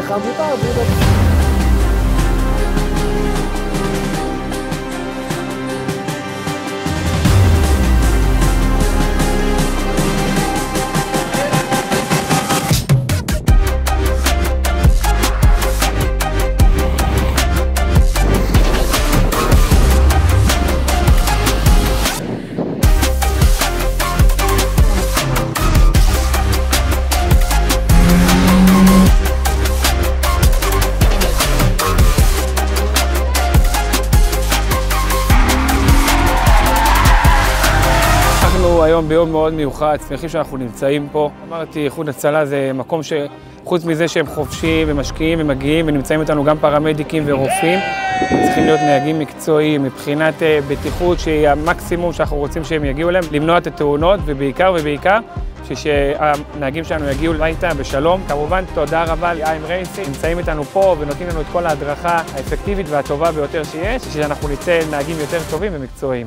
לך מותר. היום ביום מאוד מיוחד, שמחים שאנחנו נמצאים פה. אמרתי, איחוד הצלה זה מקום שחוץ מזה שהם חופשיים ומשקיעים ומגיעים ונמצאים איתנו גם פרמדיקים ורופאים, צריכים להיות נהגים מקצועיים מבחינת בטיחות שהיא המקסימום שאנחנו רוצים שהם יגיעו אליהם, למנוע את התאונות ובעיקר שהנהגים שלנו יגיעו הביתה בשלום. כמובן תודה רבה ל-I'm Racing, נמצאים איתנו פה ונותנים לנו את כל ההדרכה האפקטיבית והטובה ביותר שיש, שאנחנו נצא נהגים יותר טובים ומקצועיים.